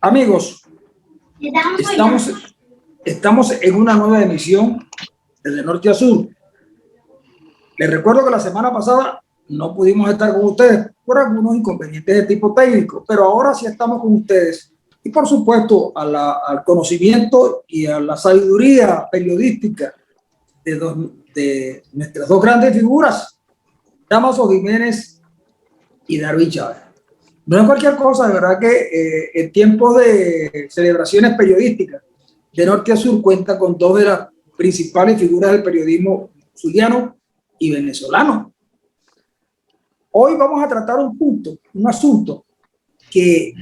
Amigos, estamos en una nueva emisión desde norte a sur. Les recuerdo que la semana pasada no pudimos estar con ustedes por algunos inconvenientes de tipo técnico, pero ahora sí estamos con ustedes. Y por supuesto al conocimiento y a la sabiduría periodística de nuestras dos grandes figuras, Dámaso Jiménez y Darwin Chávez. No es cualquier cosa, de verdad que en tiempos de celebraciones periodísticas de norte a sur cuenta con dos de las principales figuras del periodismo zuliano y venezolano. Hoy vamos a tratar un asunto que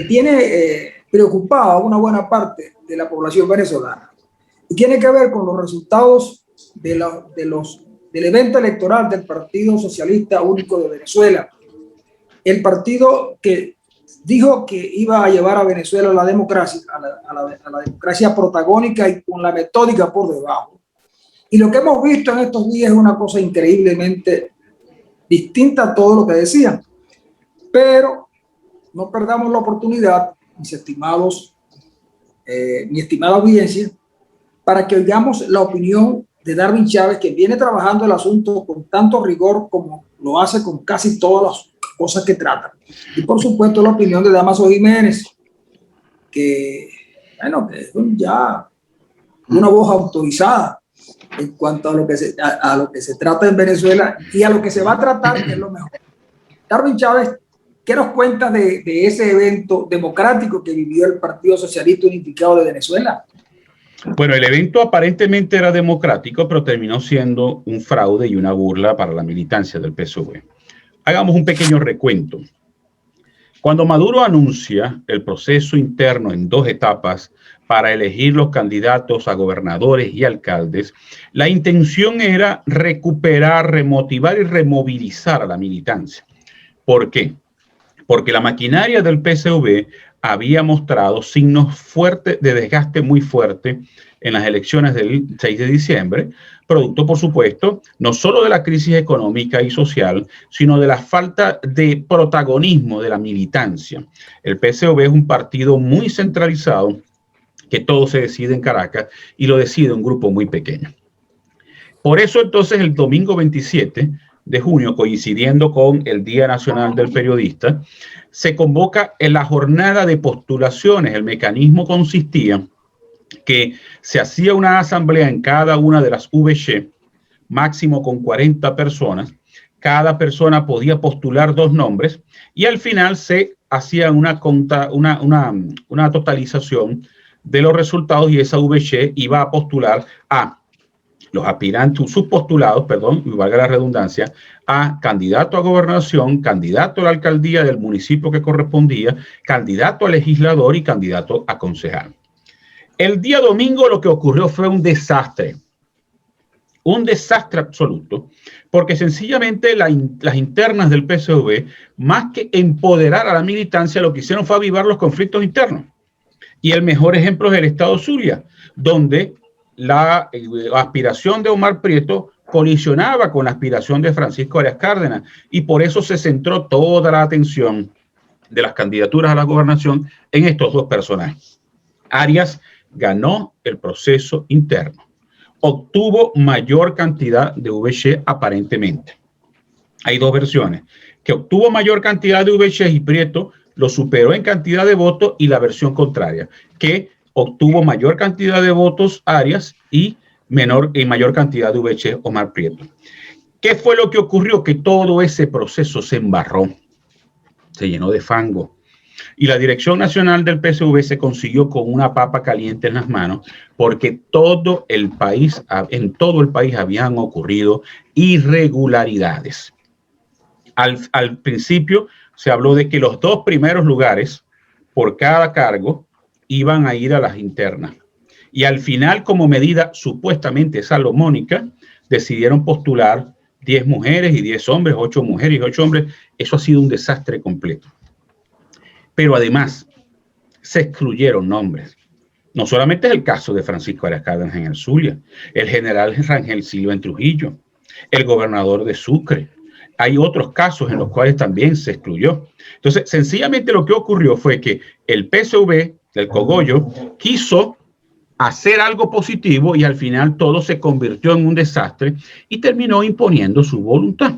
tiene preocupada a una buena parte de la población venezolana y tiene que ver con los resultados del evento electoral del Partido Socialista Único de Venezuela, el partido que dijo que iba a llevar a Venezuela a la democracia, a la democracia protagónica y con la metódica por debajo. Y lo que hemos visto en estos días es una cosa increíblemente distinta a todo lo que decían. Pero no perdamos la oportunidad, mis estimados, mi estimada audiencia, para que oigamos la opinión de Darwin Chávez, que viene trabajando el asunto con tanto rigor como lo hace con casi todas las cosas que trata. Y por supuesto la opinión de Dámaso Jiménez, que bueno, que es ya una voz autorizada en cuanto a lo que se trata en Venezuela y a lo que se va a tratar, que es lo mejor. Darwin Chávez, ¿qué nos cuentas de ese evento democrático que vivió el Partido Socialista Unificado de Venezuela? Bueno, el evento aparentemente era democrático, pero terminó siendo un fraude y una burla para la militancia del PSUV. Hagamos un pequeño recuento. Cuando Maduro anuncia el proceso interno en dos etapas para elegir los candidatos a gobernadores y alcaldes, la intención era recuperar, remotivar y removilizar a la militancia. ¿Por qué? Porque la maquinaria del PSUV había mostrado signos fuertes de desgaste muy fuerte en las elecciones del 6 de diciembre, producto, por supuesto, no solo de la crisis económica y social, sino de la falta de protagonismo de la militancia. El PSUV es un partido muy centralizado, que todo se decide en Caracas y lo decide un grupo muy pequeño. Por eso, entonces, el domingo 27 de junio, coincidiendo con el Día Nacional del Periodista, se convoca en la jornada de postulaciones. El mecanismo consistía que se hacía una asamblea en cada una de las VC, máximo con 40 personas. Cada persona podía postular 2 nombres y al final se hacía una totalización de los resultados y esa VC iba a postular a los aspirantes, sus postulados, perdón, y valga la redundancia, a candidato a gobernación, candidato a la alcaldía del municipio que correspondía, candidato a legislador y candidato a concejal. El día domingo lo que ocurrió fue un desastre absoluto, porque sencillamente las internas del PSUV, más que empoderar a la militancia, lo que hicieron fue avivar los conflictos internos. Y el mejor ejemplo es el estado Zulia, donde la aspiración de Omar Prieto colisionaba con la aspiración de Francisco Arias Cárdenas y por eso se centró toda la atención de las candidaturas a la gobernación en estos dos personajes. Arias ganó el proceso interno, obtuvo mayor cantidad de VC aparentemente. Hay dos versiones, que obtuvo mayor cantidad de VC y Prieto lo superó en cantidad de votos, y la versión contraria, que obtuvo mayor cantidad de votos Arias y mayor cantidad de VC Omar Prieto. ¿Qué fue lo que ocurrió? Que todo ese proceso se embarró, se llenó de fango. Y la Dirección Nacional del PSUV se consiguió con una papa caliente en las manos, porque en todo el país habían ocurrido irregularidades. Al principio se habló de que los 2 primeros lugares por cada cargo iban a ir a las internas. Y al final, como medida supuestamente salomónica, decidieron postular 10 mujeres y 10 hombres, 8 mujeres y 8 hombres. Eso ha sido un desastre completo. Pero además, se excluyeron nombres. No solamente es el caso de Francisco Arias Cárdenas en el Zulia, el general Rangel Silva en Trujillo, el gobernador de Sucre, hay otros casos en los cuales también se excluyó. Entonces, sencillamente lo que ocurrió fue que el PSV, el Cogollo, quiso hacer algo positivo y al final todo se convirtió en un desastre y terminó imponiendo su voluntad.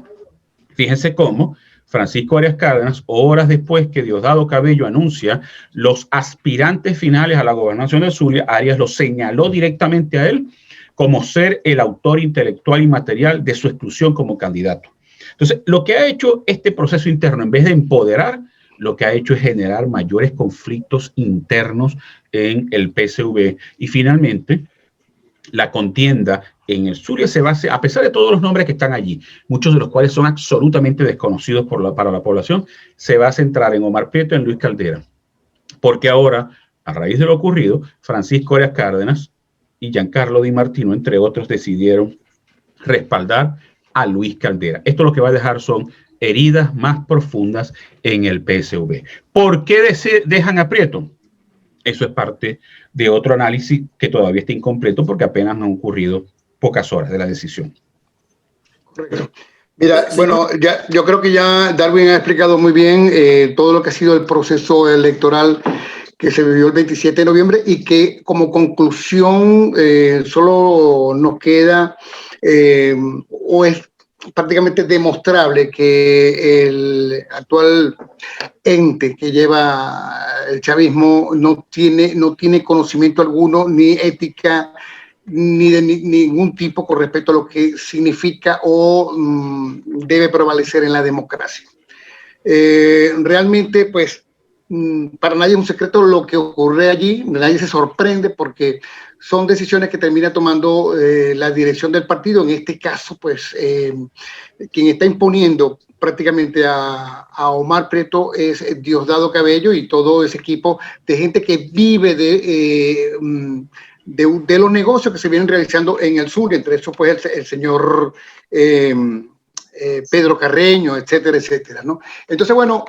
Fíjense cómo Francisco Arias Cárdenas, horas después que Diosdado Cabello anuncia los aspirantes finales a la gobernación de Zulia, Arias lo señaló directamente a él como ser el autor intelectual y material de su exclusión como candidato. Entonces, lo que ha hecho este proceso interno, en vez de empoderar, lo que ha hecho es generar mayores conflictos internos en el PSV. Y finalmente, la contienda en el Zulia se basa, a pesar de todos los nombres que están allí, muchos de los cuales son absolutamente desconocidos para la población, se va a centrar en Omar Prieto y en Luis Caldera. Porque ahora, a raíz de lo ocurrido, Francisco Arias Cárdenas y Giancarlo Di Martino, entre otros, decidieron respaldar a Luis Caldera. Esto lo que va a dejar son heridas más profundas en el PSV. ¿Por qué dejan a Prieto? Eso es parte de otro análisis que todavía está incompleto porque apenas han ocurrido pocas horas de la decisión. Correcto. Mira, bueno, ya, yo creo que ya Darwin ha explicado muy bien todo lo que ha sido el proceso electoral que se vivió el 27 de noviembre y que como conclusión solo nos queda o es prácticamente demostrable que el actual ente que lleva el chavismo no tiene conocimiento alguno ni ética ni de ningún tipo con respecto a lo que significa o debe prevalecer en la democracia. Realmente, pues, para nadie es un secreto lo que ocurre allí, nadie se sorprende porque son decisiones que termina tomando la dirección del partido. En este caso, pues, quien está imponiendo prácticamente a Omar Prieto es Diosdado Cabello y todo ese equipo de gente que vive de los negocios que se vienen realizando en el sur, entre eso pues el señor Pedro Carreño, etcétera, etcétera, ¿no? Entonces, bueno,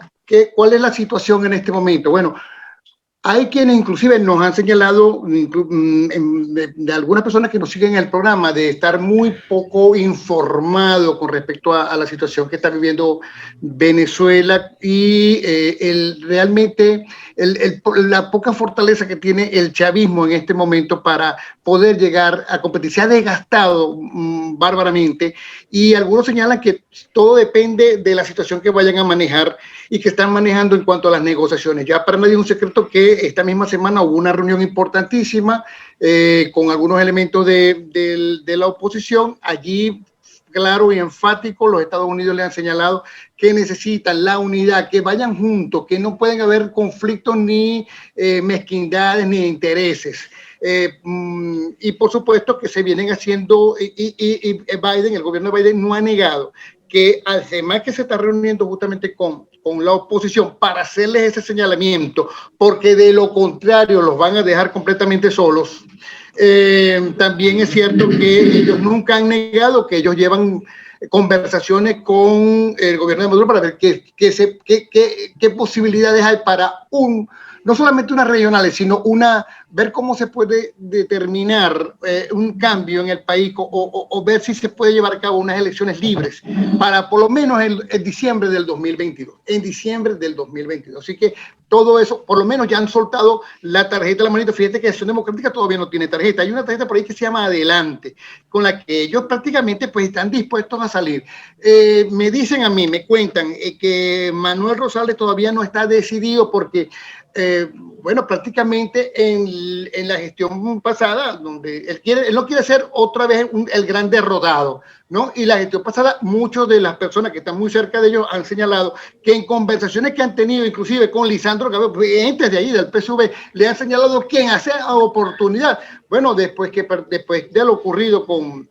¿cuál es la situación en este momento? Bueno, hay quienes inclusive nos han señalado, de algunas personas que nos siguen en el programa, de estar muy poco informado con respecto a la situación que está viviendo Venezuela y realmente la poca fortaleza que tiene el chavismo en este momento para poder llegar a competir. Se ha desgastado bárbaramente y algunos señalan que todo depende de la situación que vayan a manejar y que están manejando en cuanto a las negociaciones. Ya para nadie es un secreto que esta misma semana hubo una reunión importantísima con algunos elementos de la oposición. Allí, claro y enfático, los Estados Unidos le han señalado que necesitan la unidad, que vayan juntos, que no pueden haber conflictos ni mezquindades ni intereses. Y por supuesto que se vienen haciendo, y Biden, el gobierno de Biden no ha negado que además que se está reuniendo justamente con la oposición para hacerles ese señalamiento, porque de lo contrario los van a dejar completamente solos. También es cierto que ellos nunca han negado que ellos llevan conversaciones con el gobierno de Maduro para ver qué posibilidades hay para no solamente unas regionales, sino ver cómo se puede determinar un cambio en el país o ver si se puede llevar a cabo unas elecciones libres para por lo menos en diciembre del 2022. En diciembre del 2022. Así que todo eso, por lo menos ya han soltado la tarjeta, la manita. Fíjate que Acción Democrática todavía no tiene tarjeta. Hay una tarjeta por ahí que se llama Adelante, con la que ellos prácticamente pues están dispuestos a salir. Me dicen a mí, me cuentan que Manuel Rosales todavía no está decidido porque bueno, prácticamente en la gestión pasada, donde él no quiere hacer otra vez el gran derrotado, ¿no? Y la gestión pasada, muchas de las personas que están muy cerca de ellos han señalado que en conversaciones que han tenido, inclusive con Lisandro Cabello, clientes de ahí del PSV, le han señalado quién hace oportunidad. Bueno, después de lo ocurrido con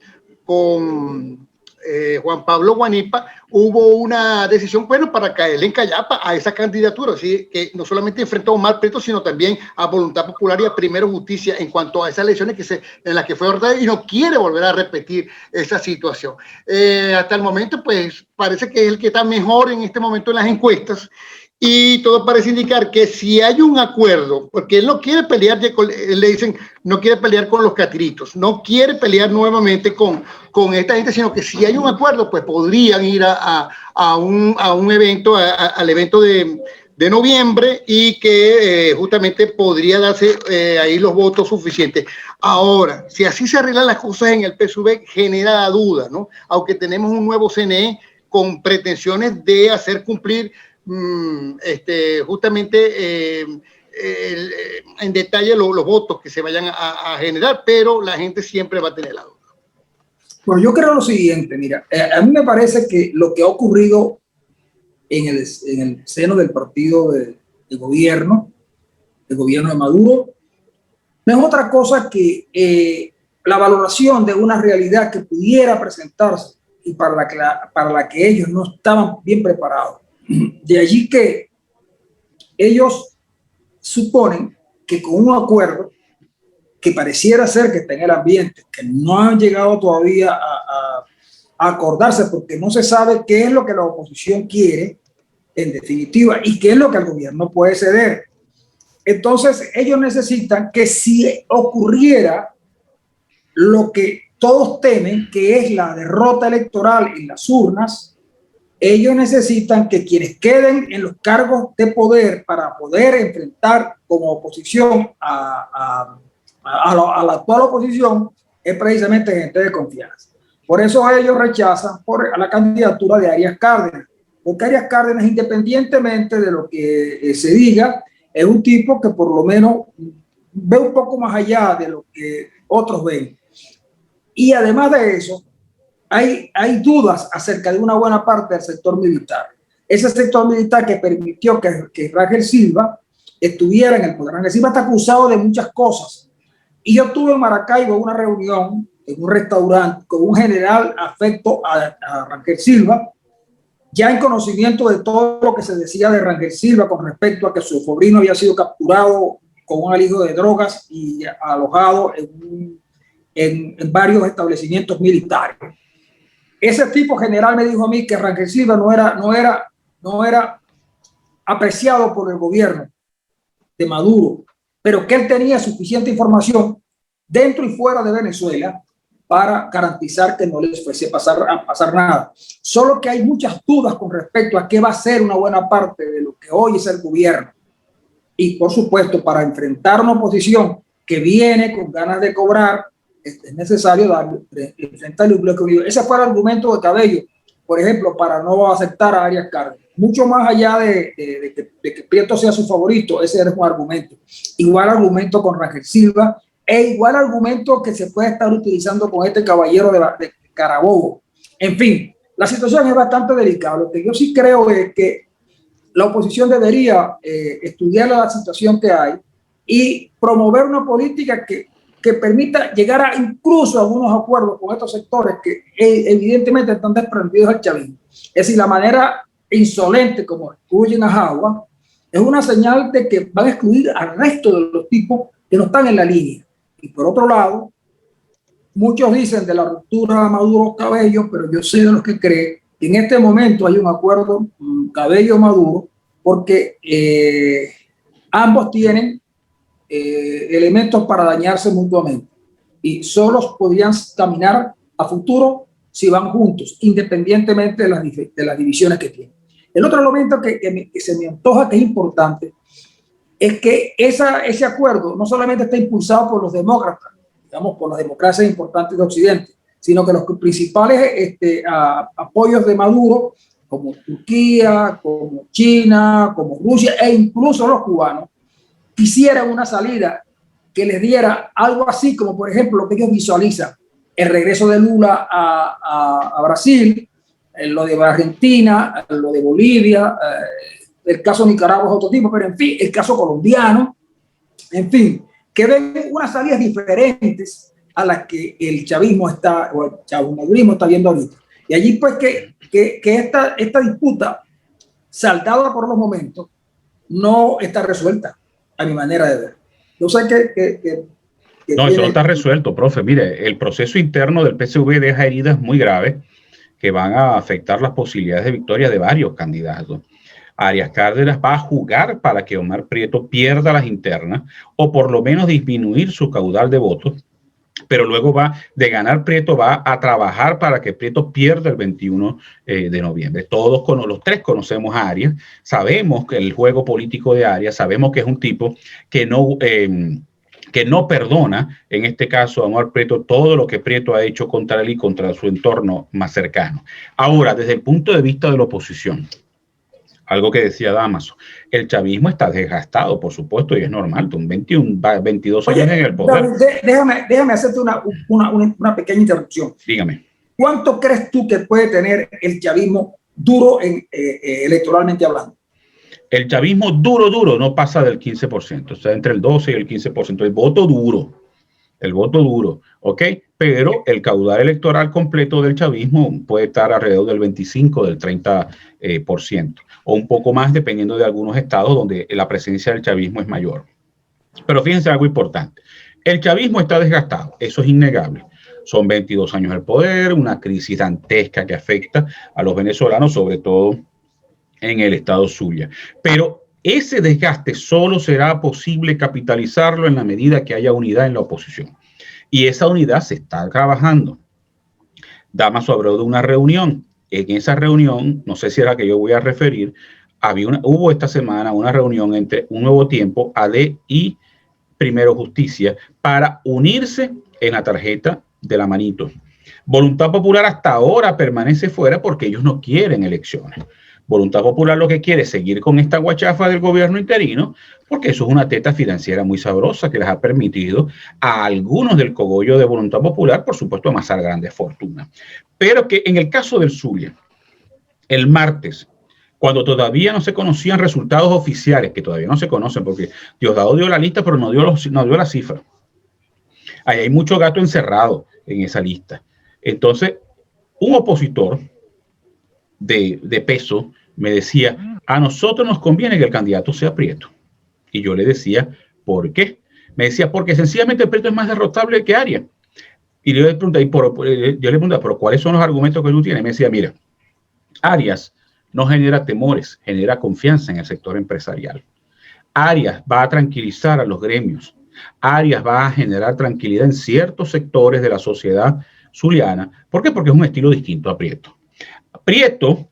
Juan Pablo Guanipa, hubo una decisión, bueno, para caerle en callapa a esa candidatura, así que no solamente enfrentó a Omar Prieto, sino también a Voluntad Popular y a Primero Justicia en cuanto a esas elecciones en las que fue derrotada y no quiere volver a repetir esa situación. Hasta el momento, pues, parece que es el que está mejor en este momento en las encuestas Y todo parece indicar que si hay un acuerdo, porque él no quiere pelear, le dicen, no quiere pelear con los catiritos, no quiere pelear nuevamente con esta gente, sino que si hay un acuerdo, pues podrían ir a un evento, al evento de noviembre, y que justamente podría darse ahí los votos suficientes. Ahora, si así se arreglan las cosas en el PSUV, genera duda, ¿no? Aunque tenemos un nuevo CNE con pretensiones de hacer cumplir justamente en detalle los votos que se vayan a generar, pero la gente siempre va a tener la duda. Bueno, yo creo lo siguiente, mira, a mí me parece que lo que ha ocurrido en el seno del partido de gobierno, el gobierno de Maduro, no es otra cosa que la valoración de una realidad que pudiera presentarse y para la que ellos no estaban bien preparados. De allí que ellos suponen que con un acuerdo que pareciera ser que está en el ambiente, que no han llegado todavía a acordarse porque no se sabe qué es lo que la oposición quiere en definitiva y qué es lo que el gobierno puede ceder. Entonces ellos necesitan que si ocurriera lo que todos temen, que es la derrota electoral en las urnas, ellos necesitan que quienes queden en los cargos de poder para poder enfrentar como oposición a la actual oposición es precisamente gente de confianza. Por eso ellos rechazan a la candidatura de Arias Cárdenas, porque Arias Cárdenas, independientemente de lo que se diga, es un tipo que por lo menos ve un poco más allá de lo que otros ven. Y además de eso, hay dudas acerca de una buena parte del sector militar. Ese sector militar que permitió que Rangel Silva estuviera en el poder. Rangel Silva está acusado de muchas cosas. Y yo tuve en Maracaibo una reunión en un restaurante con un general afecto a Rangel Silva, ya en conocimiento de todo lo que se decía de Rangel Silva con respecto a que su sobrino había sido capturado con un alijo de drogas y alojado en varios establecimientos militares. Ese tipo general me dijo a mí que Rangel Silva no era apreciado por el gobierno de Maduro, pero que él tenía suficiente información dentro y fuera de Venezuela para garantizar que no les fuese a pasar nada. Solo que hay muchas dudas con respecto a qué va a ser una buena parte de lo que hoy es el gobierno. Y por supuesto, para enfrentar una oposición que viene con ganas de cobrar, es necesario enfrentarle un bloque unido. Ese fue el argumento de Cabello, por ejemplo, para no aceptar a Arias Cárdenas. Mucho más allá de que Prieto sea su favorito, ese es un argumento. Igual argumento con Rangel Silva, e igual argumento que se puede estar utilizando con este caballero de Carabobo. En fin, la situación es bastante delicada. Lo que yo sí creo es que la oposición debería estudiar la situación que hay y promover una política que permita llegar a incluso a algunos acuerdos con estos sectores que evidentemente están desprendidos del chavismo. Es decir, la manera insolente como excluyen a Jagua es una señal de que van a excluir al resto de los tipos que no están en la línea. Y por otro lado, muchos dicen de la ruptura Maduro-Cabello, pero yo soy de los que creen que en este momento hay un acuerdo Cabello-Maduro porque ambos tienen elementos para dañarse mutuamente y solo podrían caminar a futuro si van juntos, independientemente de las divisiones que tienen. El otro elemento que se me antoja que es importante es que ese acuerdo no solamente está impulsado por los demócratas, digamos, por las democracias importantes de Occidente, sino que los principales apoyos de Maduro, como Turquía, como China, como Rusia e incluso los cubanos, quisieran una salida que les diera algo así como, por ejemplo, lo que ellos visualizan, el regreso de Lula a Brasil, lo de Argentina, lo de Bolivia, el caso de Nicaragua es otro tipo, pero en fin, el caso colombiano, en fin, que ven unas salidas diferentes a las que el chavismo o el chavismo está viendo ahorita. Y allí pues que esta disputa, saldada por los momentos, no está resuelta, a mi manera de ver. Yo sé que no, eso no está resuelto, profe. Mire, el proceso interno del PSV deja heridas muy graves que van a afectar las posibilidades de victoria de varios candidatos. Arias Cárdenas va a jugar para que Omar Prieto pierda las internas o por lo menos disminuir su caudal de votos, pero luego de ganar Prieto, va a trabajar para que Prieto pierda el 21 de noviembre. Los tres conocemos a Arias, sabemos que el juego político de Arias, sabemos que es un tipo que no perdona, en este caso a Omar Prieto, todo lo que Prieto ha hecho contra él y contra su entorno más cercano. Ahora, desde el punto de vista de la oposición, algo que decía Damaso, el chavismo está desgastado, por supuesto, y es normal, 22 años en el poder. Déjame hacerte una pequeña interrupción. Dígame. ¿Cuánto crees tú que puede tener el chavismo duro electoralmente hablando? El chavismo duro no pasa del 15%, o sea, entre el 12 y el 15%, el voto duro, ¿ok? Pero el caudal electoral completo del chavismo puede estar alrededor del 25, del 30%, o un poco más dependiendo de algunos estados donde la presencia del chavismo es mayor. Pero fíjense algo importante, el chavismo está desgastado, eso es innegable. Son 22 años del poder, una crisis dantesca que afecta a los venezolanos, sobre todo en el estado Zulia. Pero ese desgaste solo será posible capitalizarlo en la medida que haya unidad en la oposición. Y esa unidad se está trabajando. Damaso habló de una reunión. En esa reunión, no sé si era la que yo voy a referir, hubo esta semana una reunión entre Un Nuevo Tiempo, AD y Primero Justicia para unirse en la tarjeta de la manito. Voluntad Popular hasta ahora permanece fuera porque ellos no quieren elecciones. Voluntad Popular lo que quiere es seguir con esta guachafa del gobierno interino, porque eso es una teta financiera muy sabrosa que les ha permitido a algunos del cogollo de Voluntad Popular, por supuesto, amasar grandes fortunas. Pero que en el caso del Zulia, el martes, cuando todavía no se conocían resultados oficiales, que todavía no se conocen, porque Diosdado dio la lista, pero no dio la cifra. Ahí hay mucho gato encerrado en esa lista. Entonces, un opositor de peso me decía, a nosotros nos conviene que el candidato sea Prieto. Y yo le decía, ¿por qué? Me decía, porque sencillamente Prieto es más derrotable que Arias. Y yo le preguntaba, ¿pero cuáles son los argumentos que tú tienes? Y me decía, mira, Arias no genera temores, genera confianza en el sector empresarial. Arias va a tranquilizar a los gremios. Arias va a generar tranquilidad en ciertos sectores de la sociedad zuliana. ¿Por qué? Porque es un estilo distinto a Prieto. Prieto,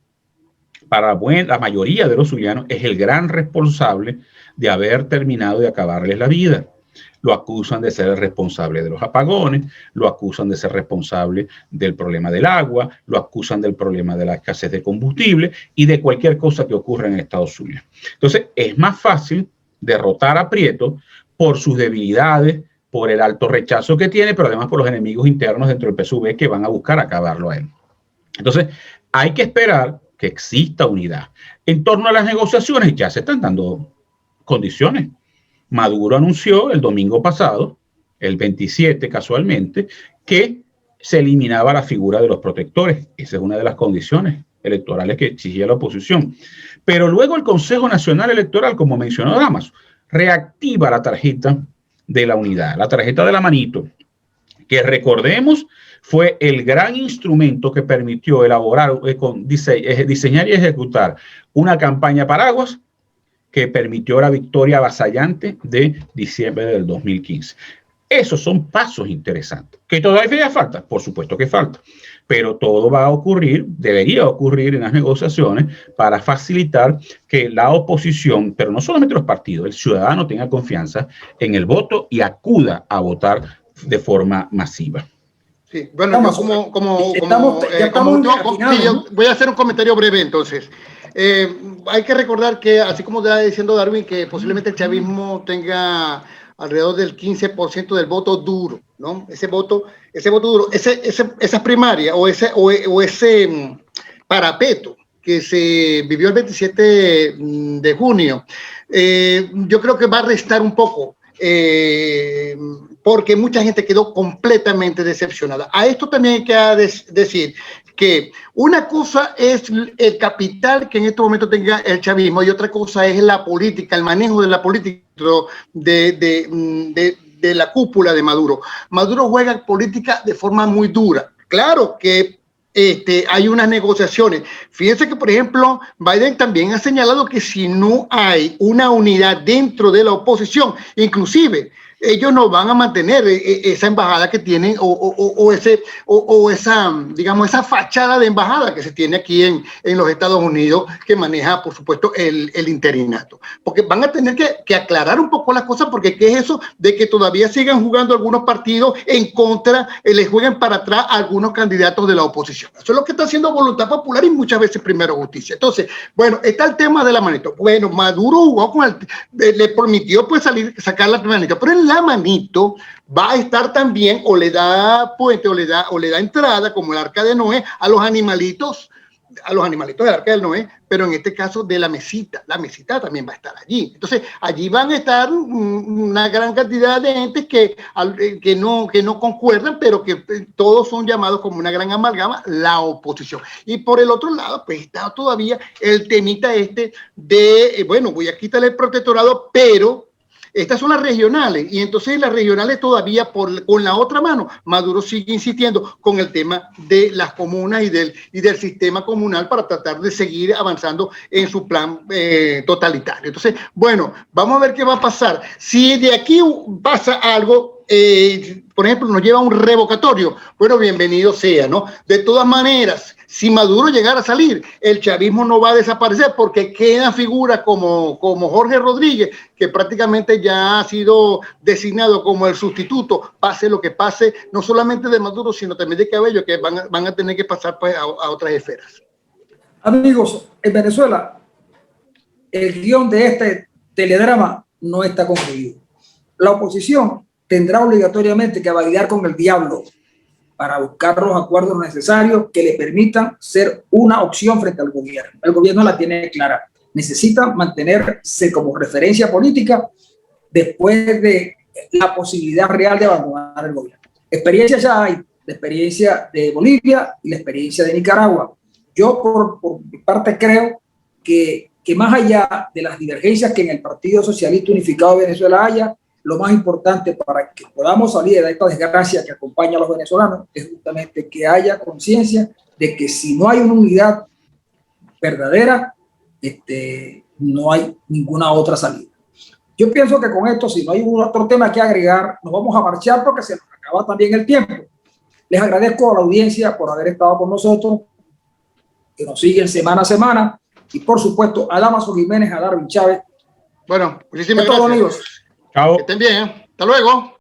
para la mayoría de los zulianos, es el gran responsable de haber terminado de acabarles la vida. Lo acusan de ser el responsable de los apagones, lo acusan de ser responsable del problema del agua, lo acusan del problema de la escasez de combustible y de cualquier cosa que ocurra en el estado Zulia. Entonces, es más fácil derrotar a Prieto por sus debilidades, por el alto rechazo que tiene, pero además por los enemigos internos dentro del PSUV que van a buscar acabarlo a él. Entonces, hay que esperar que exista unidad. En torno a las negociaciones ya se están dando condiciones. Maduro anunció el domingo pasado, el 27 casualmente, que se eliminaba la figura de los protectores. Esa es una de las condiciones electorales que exigía la oposición. Pero luego el Consejo Nacional Electoral, como mencionó Damaso, reactiva la tarjeta de la unidad, la tarjeta de la manito, que recordemos fue el gran instrumento que permitió elaborar, diseñar y ejecutar una campaña paraguas que permitió la victoria avasallante de diciembre del 2015. Esos son pasos interesantes. ¿Que todavía falta? Por supuesto que falta. Pero todo va a ocurrir, debería ocurrir en las negociaciones para facilitar que la oposición, pero no solamente los partidos, el ciudadano tenga confianza en el voto y acuda a votar de forma masiva. Sí, bueno, yo voy a hacer un comentario breve entonces. Hay que recordar que, así como está diciendo Darwin, que posiblemente el chavismo tenga alrededor del 15% del voto duro, ¿no? Ese voto duro, esa primaria o ese parapeto que se vivió el 27 de junio, yo creo que va a restar un poco. Porque mucha gente quedó completamente decepcionada. A esto también hay que decir que una cosa es el capital que en este momento tenga el chavismo y otra cosa es la política, el manejo de la política de la cúpula de Maduro. Maduro juega política de forma muy dura. Claro que hay unas negociaciones. Fíjense que, por ejemplo, Biden también ha señalado que si no hay una unidad dentro de la oposición, inclusive ellos no van a mantener esa embajada que tienen o esa, digamos, esa fachada de embajada que se tiene aquí en los Estados Unidos, que maneja, por supuesto, el interinato. Porque van a tener que aclarar un poco las cosas, porque ¿qué es eso de que todavía sigan jugando algunos partidos en contra, les jueguen para atrás a algunos candidatos de la oposición? Eso es lo que está haciendo Voluntad Popular y muchas veces Primero Justicia. Entonces, bueno, está el tema de la manito. Bueno, Maduro jugó con le permitió pues sacar la manito, pero en la manito va a estar también, o le da puente, o le da entrada, como el Arca de Noé, a los animalitos del Arca de Noé, pero en este caso de la mesita también va a estar allí. Entonces, allí van a estar una gran cantidad de entes que no concuerdan, pero que todos son llamados como una gran amalgama, la oposición. Y por el otro lado, pues está todavía el temita de, bueno, voy a quitarle el protectorado, pero estas son las regionales, y entonces las regionales todavía con la otra mano, Maduro sigue insistiendo con el tema de las comunas y del sistema comunal para tratar de seguir avanzando en su plan totalitario. Entonces, bueno, vamos a ver qué va a pasar. Si de aquí pasa algo, por ejemplo, nos lleva a un revocatorio, bueno, bienvenido sea, ¿no? De todas maneras, si Maduro llegara a salir, el chavismo no va a desaparecer, porque quedan figuras como Jorge Rodríguez, que prácticamente ya ha sido designado como el sustituto, pase lo que pase, no solamente de Maduro, sino también de Cabello, que van a tener que pasar pues, a otras esferas. Amigos, en Venezuela, el guión de este teledrama no está concluido. La oposición tendrá obligatoriamente que validar con el diablo para buscar los acuerdos necesarios que le permitan ser una opción frente al gobierno. El gobierno la tiene clara. Necesita mantenerse como referencia política después de la posibilidad real de abandonar el gobierno. Experiencia ya hay, la experiencia de Bolivia y la experiencia de Nicaragua. Yo por mi parte creo que más allá de las divergencias que en el Partido Socialista Unificado de Venezuela haya, lo más importante para que podamos salir de esta desgracia que acompaña a los venezolanos es justamente que haya conciencia de que si no hay una unidad verdadera, no hay ninguna otra salida. Yo pienso que con esto, si no hay otro tema que agregar, nos vamos a marchar porque se nos acaba también el tiempo. Les agradezco a la audiencia por haber estado con nosotros, que nos siguen semana a semana, y por supuesto a Damaso Jiménez, a Darwin Chávez. Bueno, muchísimas gracias. Amigos. Chao. Que estén bien. Hasta luego.